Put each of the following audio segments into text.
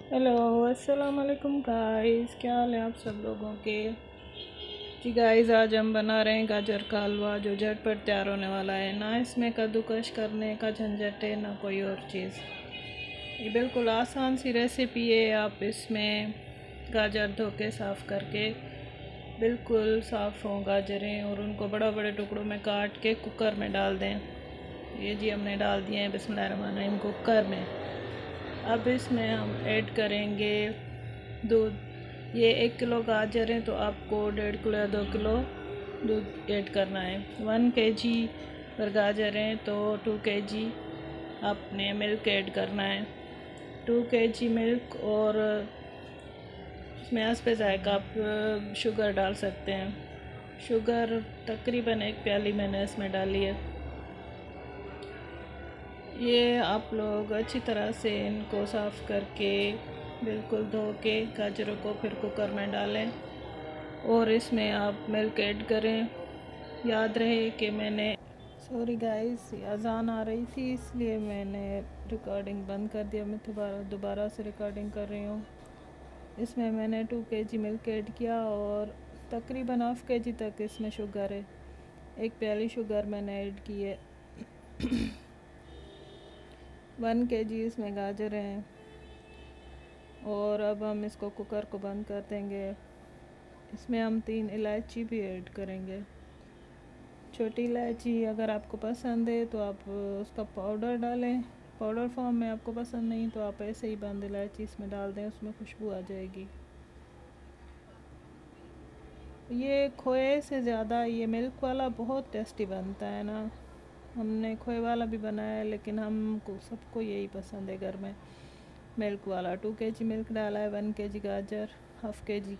Hello, अस्सलाम वालेकुम guys. क्या हाल है आप सब लोगों के। जी गाइस, आज हम बना रहे हैं गाजर का हलवा जो झटपट तैयार होने वाला है। ना इसमें कद्दूकश करने का झंझट है, ना कोई और चीज़। ये बिल्कुल आसान सी रेसिपी है। आप इसमें गाजर धो के साफ़ करके, बिल्कुल साफ़ हों गाजरें, और उनको बड़ा बड़े टुकड़ों में काट के कुकर में डाल दें। ये जी हमने डाल दिए हैं बिस्मिल्लाहिर्रहमानिर्रहीम कुकर में। अब इसमें हम ऐड करेंगे दूध। ये 1 किलो गाजर है तो आपको 1.5 किलो या 2 किलो दूध ऐड करना है। 1 kg पर गाजर हैं तो 2 kg आपने मिल्क ऐड करना है। 2 kg मिल्क, और इसमें हस्बे ज़ायक़ा आप शुगर डाल सकते हैं। शुगर तकरीबन 1 प्याली मैंने इसमें डाली है। ये आप लोग अच्छी तरह से इनको साफ़ करके, बिल्कुल धो के गाजरों को फिर कुकर में डालें और इसमें आप मिल्क ऐड करें। याद रहे कि मैंने, सॉरी गाइस, अजान आ रही थी इसलिए मैंने रिकॉर्डिंग बंद कर दिया। मैं दोबारा से रिकॉर्डिंग कर रही हूँ। इसमें मैंने 2 kg मिल्क ऐड किया और तकरीबन ½ kg तक इसमें शुगर है। 1 प्याली शुगर मैंने ऐड की है। 1 kg इसमें गाजर हैं, और अब हम इसको कुकर को बंद कर देंगे। इसमें हम 3 इलायची भी ऐड करेंगे। छोटी इलायची अगर आपको पसंद है तो आप उसका पाउडर डालें। पाउडर फॉर्म में आपको पसंद नहीं तो आप ऐसे ही बंद इलायची इसमें डाल दें, उसमें खुशबू आ जाएगी। ये खोए से ज़्यादा ये मिल्क वाला बहुत टेस्टी बनता है ना। हमने खोए वाला भी बनाया है, लेकिन हमको सबको यही पसंद है घर में, मिल्क वाला। 2 kg मिल्क डाला है, 1 kg गाजर, ½ kg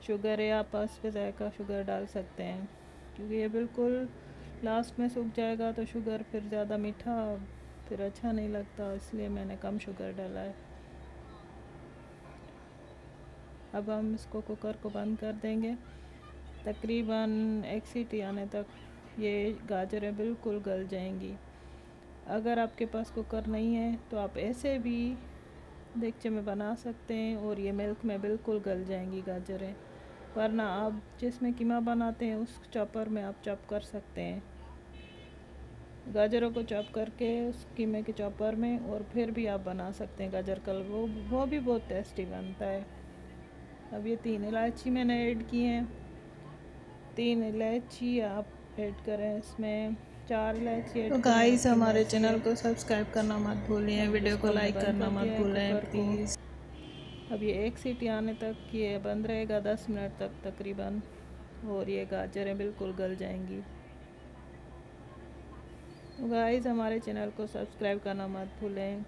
शुगर है। आप पास पे ज़ायक़ा शुगर डाल सकते हैं, क्योंकि ये बिल्कुल लास्ट में सूख जाएगा तो शुगर फिर ज़्यादा मीठा फिर अच्छा नहीं लगता, इसलिए मैंने कम शुगर डाला है। अब हम इसको कुकर को बंद कर देंगे। तकरीबन 1 सीटी आने तक ये गाजरें बिल्कुल गल जाएंगी। अगर आपके पास कुकर नहीं है तो आप ऐसे भी देगचे में बना सकते हैं और ये मिल्क में बिल्कुल गल जाएंगी गाजरें। वरना आप जिसमें कीमा बनाते हैं उस चॉपर में आप चॉप कर सकते हैं गाजरों को, चॉप करके उस कीमे के चॉपर में, और फिर भी आप बना सकते हैं गाजर का। वो भी बहुत टेस्टी बनता है। अब ये 3 इलायची मैंने ऐड की हैं। 3 इलायची आप ऐड करें इसमें, 4 इलायची ऐड तो करें गाइस, आपकी हमारे मर्ज़ी चैनल है। को सब्सक्राइब करना मत भूलिए, अब वीडियो इसको को हमने लाइक बंद करना कर मत दिया है भूलें कुकर को। प्लीज़। अब ये 1 सीटी आने तक ये बंद रहेगा, 10 मिनट तक तकरीबन, और ये गाजरें बिल्कुल गल जाएंगी। तो गाइस, हमारे चैनल को सब्सक्राइब करना मत भूलें,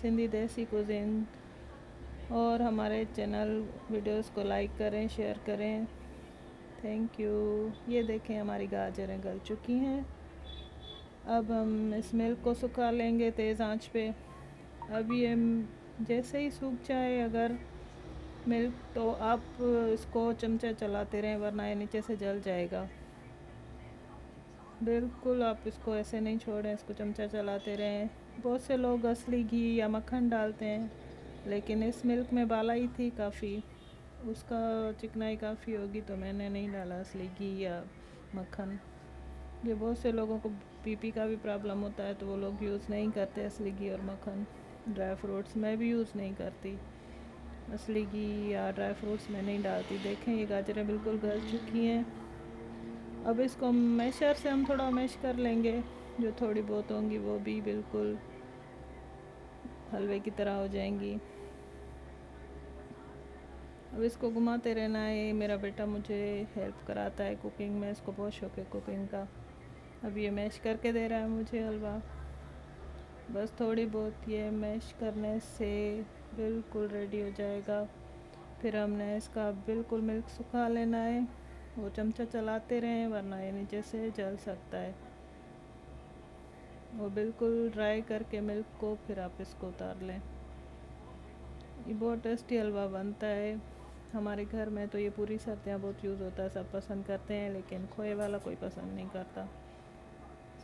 सिंधी देसी कुज़ीन, और हमारे चैनल वीडियोस को लाइक करें, शेयर करें। Thank you. ये देखें हमारी गाजरें गल चुकी हैं। अब हम इस मिल्क को सुखा लेंगे तेज़ आंच पे। अब ये जैसे ही सूख जाए अगर मिल्क, तो आप इसको चमचा चलाते रहें, वरना ये नीचे से जल जाएगा। बिल्कुल आप इसको ऐसे नहीं छोड़ें, इसको चमचा चलाते रहें। बहुत से लोग असली घी या मक्खन डालते हैं, लेकिन इस मिल्क में बालाई थी काफ़ी, उसका चिकनाई काफ़ी होगी, तो मैंने नहीं डाला असली घी या मक्खन। ये बहुत से लोगों को बीपी का भी प्रॉब्लम होता है तो वो लोग यूज़ नहीं करते असली घी और मक्खन। ड्राई फ्रूट्स मैं भी यूज़ नहीं करती, असली घी या ड्राई फ्रूट्स मैं नहीं डालती। देखें ये गाजरें बिल्कुल गल चुकी हैं। अब इसको मैशर से हम थोड़ा मैश कर लेंगे, जो थोड़ी बहुत होंगी वो भी बिल्कुल हलवे की तरह हो जाएंगी। अब इसको घुमाते रहना है। मेरा बेटा मुझे हेल्प कराता है कुकिंग में, इसको बहुत शौक है कुकिंग का। अब ये मैश करके दे रहा है मुझे हलवा। बस थोड़ी बहुत ये मैश करने से बिल्कुल रेडी हो जाएगा। फिर हमने इसका बिल्कुल मिल्क सुखा लेना है, वो चमचा चलाते रहें, वरना ये नीचे से जल सकता है। वो बिल्कुल ड्राई करके मिल्क को फिर आप इसको उतार लें। ये बहुत टेस्टी हलवा बनता है। हमारे घर में तो ये पूरी सर्दियाँ बहुत यूज़ होता है, सब पसंद करते हैं, लेकिन खोए वाला कोई पसंद नहीं करता,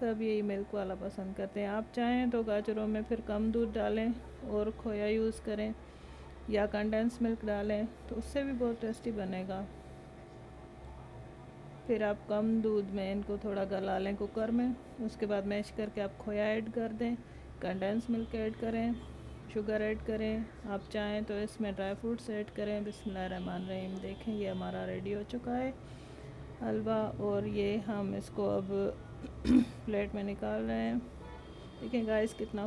सब यही मिल्क वाला पसंद करते हैं। आप चाहें तो गाजरों में फिर कम दूध डालें और खोया यूज़ करें। या कंडेंस मिल्क डालें तो उससे भी बहुत टेस्टी बनेगा। फिर आप कम दूध में इनको थोड़ा गला लें कुकर में, उसके बाद मैश करके आप खोया ऐड कर दें, कंडेंस मिल्क ऐड करें, शुगर ऐड करें। आप चाहें तो इसमें ड्राई फ्रूट्स ऐड करें। बिस्मिल्लाहिर्रहमानिर्रहीम। देखें ये हमारा रेडी हो चुका है हलवा, और ये हम इसको अब प्लेट में निकाल रहे हैं। देखें गाइस कितना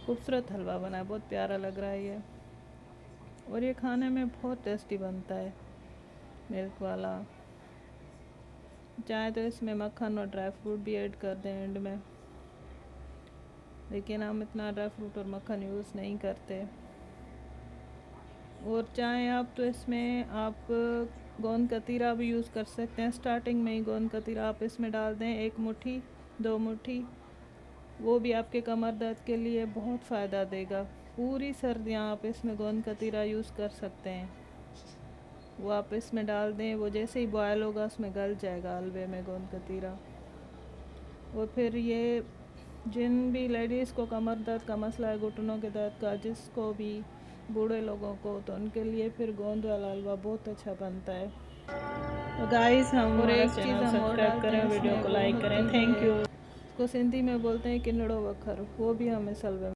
खूबसूरत हलवा बना है, बहुत प्यारा लग रहा है ये, और ये खाने में बहुत टेस्टी बनता है मिल्क वाला। चाहे तो इसमें मक्खन और ड्राई फ्रूट भी ऐड कर दें एंड में, लेकिन हम इतना ड्राई फ्रूट और मक्खन यूज़ नहीं करते। और चाहे आप तो इसमें आप गोंद कतीरा भी यूज़ कर सकते हैं। स्टार्टिंग में ही गोंद कतीरा आप इसमें डाल दें, 1 मुट्ठी 2 मुट्ठी, वो भी आपके कमर दर्द के लिए बहुत फ़ायदा देगा। पूरी सर्दियाँ आप इसमें गोंद कतीरा यूज़ कर सकते हैं। वो आप इसमें डाल दें, वो जैसे ही बॉयल होगा उसमें गल जाएगा हलवे में गोंद कतीरा। और फिर ये जिन भी लेडीज़ को कमर दर्द का मसला है, घुटनों के दर्द का, जिसको भी बूढ़े लोगों को, तो उनके लिए फिर गोंद वाला हलवा बहुत अच्छा बनता है। तो गाइस हम और एक चैनल चीज़ हम और सब्सक्राइब डालते करें, हैं वीडियो इसमें, को वो लाइक होती करें, थैंक यू। है इसको सिंधी में बोलते हैं किन्नड़ो वखर, वो भी हम इस हलवे